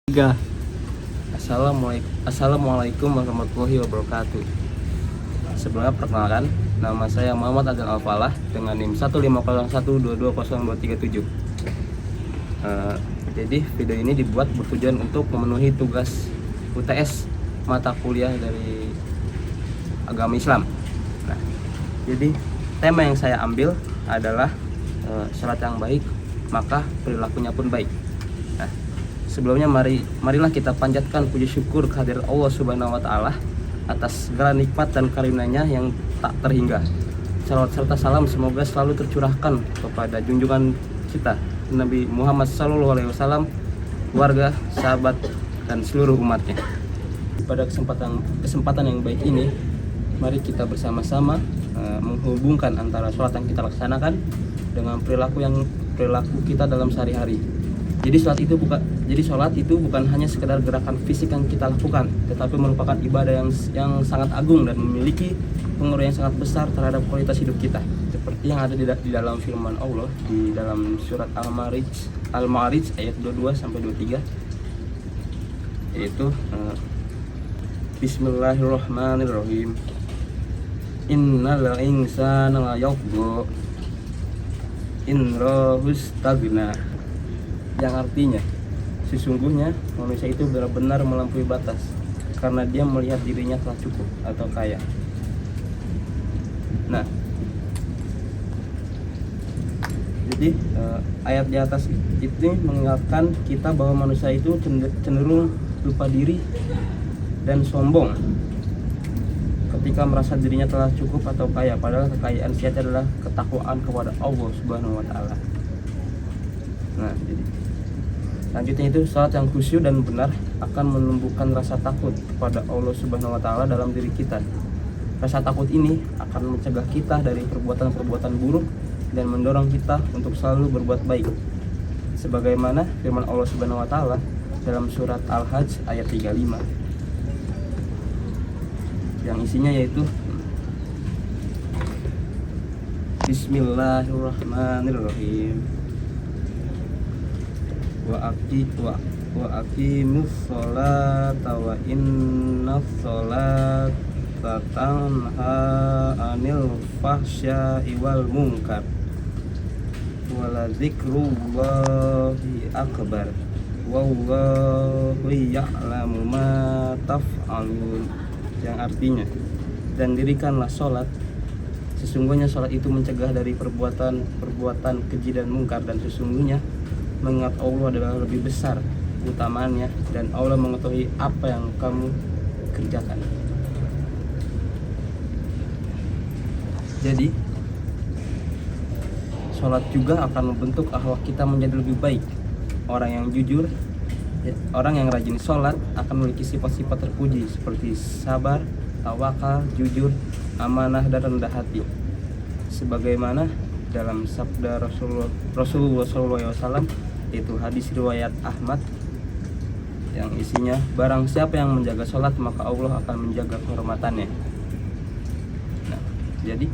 Tiga. Assalamualaikum warahmatullahi wabarakatuh. Sebelumnya perkenalkan, nama saya Muhammad Adel Alfalah dengan NIM 15012202337. Jadi video ini dibuat bertujuan untuk memenuhi tugas UTS mata kuliah dari agama Islam. Nah, jadi tema yang saya ambil adalah syarat yang baik, maka perilakunya pun baik. Nah, sebelumnya marilah kita panjatkan puji syukur kehadirat Allah Subhanahu wa taala atas segala nikmat dan karunia-Nya yang tak terhingga. Salawat serta salam semoga selalu tercurahkan kepada junjungan kita Nabi Muhammad SAW, keluarga, sahabat, dan seluruh umatnya. Pada kesempatan yang baik ini, mari kita bersama-sama menghubungkan antara sholat yang kita laksanakan dengan perilaku kita dalam sehari-hari. Jadi sholat itu bukan hanya sekedar gerakan fisik yang kita lakukan, tetapi merupakan ibadah yang sangat agung dan memiliki pengaruh yang sangat besar terhadap kualitas hidup kita. Seperti yang ada di dalam firman Allah di dalam surat Al-Ma'arij ayat 22 sampai 23, yaitu Bismillahirrahmanirrahim. Innal insana la yatgha in rahustagna, yang artinya sesungguhnya manusia itu benar-benar melampaui batas karena dia melihat dirinya telah cukup atau kaya. Nah, jadi ayat di atas itu mengingatkan kita bahwa manusia itu cenderung lupa diri dan sombong ketika merasa dirinya telah cukup atau kaya, padahal kekayaan sejati adalah ketakwaan kepada Allah Subhanahu wa taala. Nah, jadi selanjutnya itu salat yang khusyuk dan benar akan menumbuhkan rasa takut kepada Allah Subhanahu wa taala dalam diri kita. Rasa takut ini akan mencegah kita dari perbuatan-perbuatan buruk dan mendorong kita untuk selalu berbuat baik. Sebagaimana firman Allah Subhanahu wa taala dalam surat Al-Hajj ayat 35, yang isinya yaitu Bismillahirrahmanirrahim. Wa aqimus sholata wa innas sholata tanha 'anil fahsya'i wal munkar wa la dzikrullahi akbar wallahu ya'lamu ma taf'alun, yang artinya, dan dirikanlah sholat, sesungguhnya sholat itu mencegah dari perbuatan keji dan mungkar, dan sesungguhnya mengingat Allah adalah lebih besar utamaannya, dan Allah mengetahui apa yang kamu kerjakan. Jadi sholat juga akan membentuk akhlak kita menjadi lebih baik. Orang yang jujur, orang yang rajin sholat akan memiliki sifat-sifat terpuji seperti sabar, tawakal, jujur, amanah, dan rendah hati. Sebagaimana dalam sabda Rasulullah SAW, yaitu hadis riwayat Ahmad, yang isinya, barang siapa yang menjaga sholat maka Allah akan menjaga kehormatannya. Nah, jadi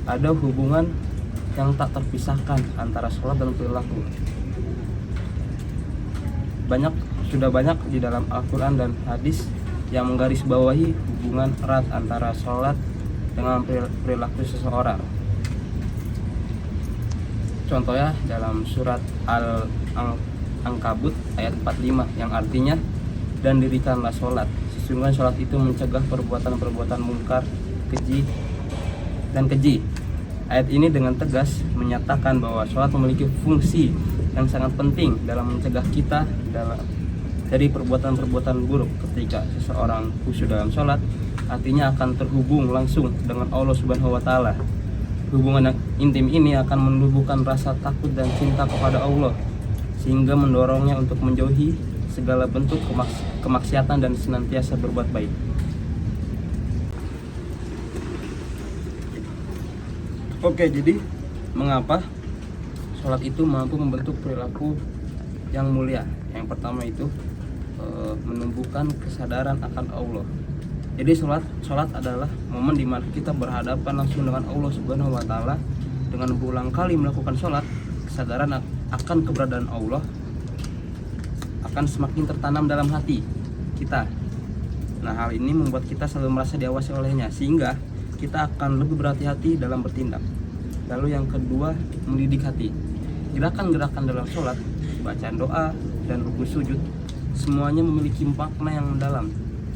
ada hubungan yang tak terpisahkan antara sholat dan perilaku. Sudah banyak di dalam Al-Quran dan hadis yang menggarisbawahi hubungan erat antara sholat dengan perilaku seseorang. Contohnya dalam surat Al-Ankabut ayat 45, yang artinya, dan dirikanlah sholat, sesungguhnya sholat itu mencegah perbuatan-perbuatan mungkar, keji. Ayat ini dengan tegas menyatakan bahwa sholat memiliki fungsi yang sangat penting dalam mencegah kita dari perbuatan-perbuatan buruk. Ketika seseorang khusyuk dalam sholat, artinya akan terhubung langsung dengan Allah Subhanahu wa taala. Hubungan yang intim ini akan menumbuhkan rasa takut dan cinta kepada Allah, sehingga mendorongnya untuk menjauhi segala bentuk kemaksiatan dan senantiasa berbuat baik. Oke, jadi mengapa sholat itu mampu membentuk perilaku yang mulia? Yang pertama itu menumbuhkan kesadaran akan Allah. Jadi sholat adalah momen di mana kita berhadapan langsung dengan Allah Subhanahu wa taala. Dengan berulang kali melakukan sholat, kesadaran akan keberadaan Allah akan semakin tertanam dalam hati kita. Nah, hal ini membuat kita selalu merasa diawasi olehnya, sehingga kita akan lebih berhati-hati dalam bertindak. Lalu yang kedua, mendidik hati. Gerakan-gerakan dalam sholat, bacaan doa, dan rukun sujud semuanya memiliki makna yang mendalam.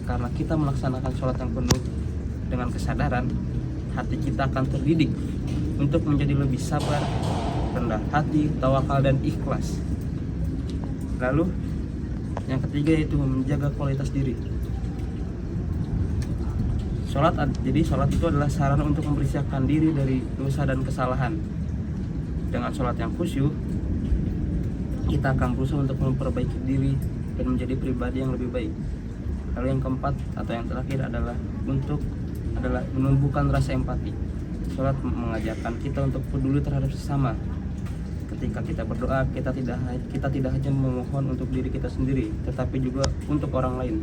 Karena kita melaksanakan sholat yang penuh dengan kesadaran, hati kita akan terdidik untuk menjadi lebih sabar, rendah hati, tawakal, dan ikhlas. Lalu yang ketiga yaitu menjaga kualitas diri. Jadi sholat itu adalah sarana untuk membersihkan diri dari dosa dan kesalahan. Dengan sholat yang khusyuk, kita akan berusaha untuk memperbaiki diri dan menjadi pribadi yang lebih baik. Lalu yang keempat atau yang terakhir adalah menumbuhkan rasa empati. Sholat mengajarkan kita untuk peduli terhadap sesama. Ketika kita berdoa, kita tidak hanya memohon untuk diri kita sendiri, tetapi juga untuk orang lain.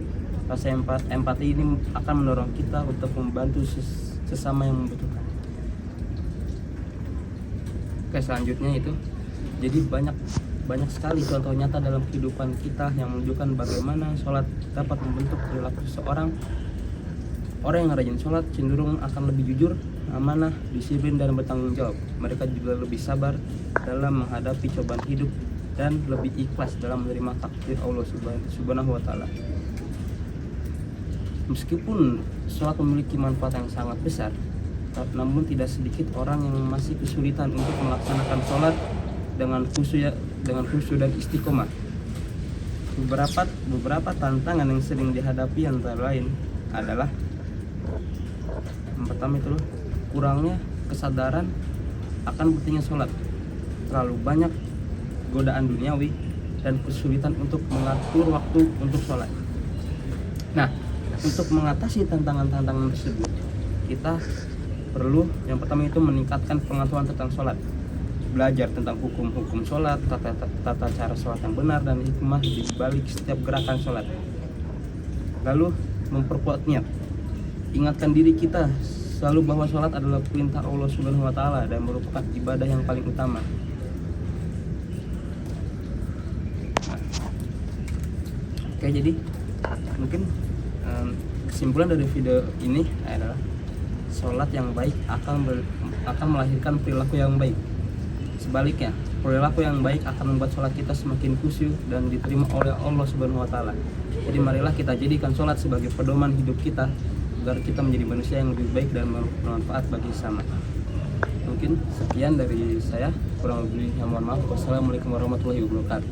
Rasa empati ini akan mendorong kita untuk membantu sesama yang membutuhkan. Oke, selanjutnya itu, jadi banyak sekali contoh nyata dalam kehidupan kita yang menunjukkan bagaimana sholat dapat membentuk perilaku seseorang. Orang yang rajin sholat cenderung akan lebih jujur, amanah, disiplin, dan bertanggung jawab. Mereka juga lebih sabar dalam menghadapi cobaan hidup dan lebih ikhlas dalam menerima takdir Allah Subhanahu wa Ta'ala. Meskipun sholat memiliki manfaat yang sangat besar, namun tidak sedikit orang yang masih kesulitan untuk melaksanakan sholat dengan khusyuk dan istiqomah. Beberapa tantangan yang sering dihadapi antara lain adalah yang pertama itu kurangnya kesadaran akan pentingnya sholat, terlalu banyak godaan duniawi, dan kesulitan untuk mengatur waktu untuk sholat. Nah, untuk mengatasi tantangan-tantangan tersebut, kita perlu yang pertama itu meningkatkan pengetahuan tentang sholat, belajar tentang hukum-hukum sholat, tata cara sholat yang benar, dan hikmah di balik setiap gerakan sholat. Lalu memperkuat niat. Ingatkan diri kita selalu bahwa sholat adalah perintah Allah Subhanahu wa Ta'ala dan merupakan ibadah yang paling utama. Oke, jadi mungkin kesimpulan dari video ini adalah sholat yang baik akan melahirkan perilaku yang baik. Sebaliknya, perilaku yang baik akan membuat sholat kita semakin khusyuk dan diterima oleh Allah Subhanahu wa Ta'ala. Jadi marilah kita jadikan sholat sebagai pedoman hidup kita agar kita menjadi manusia yang lebih baik dan bermanfaat bagi sesama. Mungkin sekian dari saya, kurang lebihnya mohon maaf. Wassalamualaikum warahmatullahi wabarakatuh.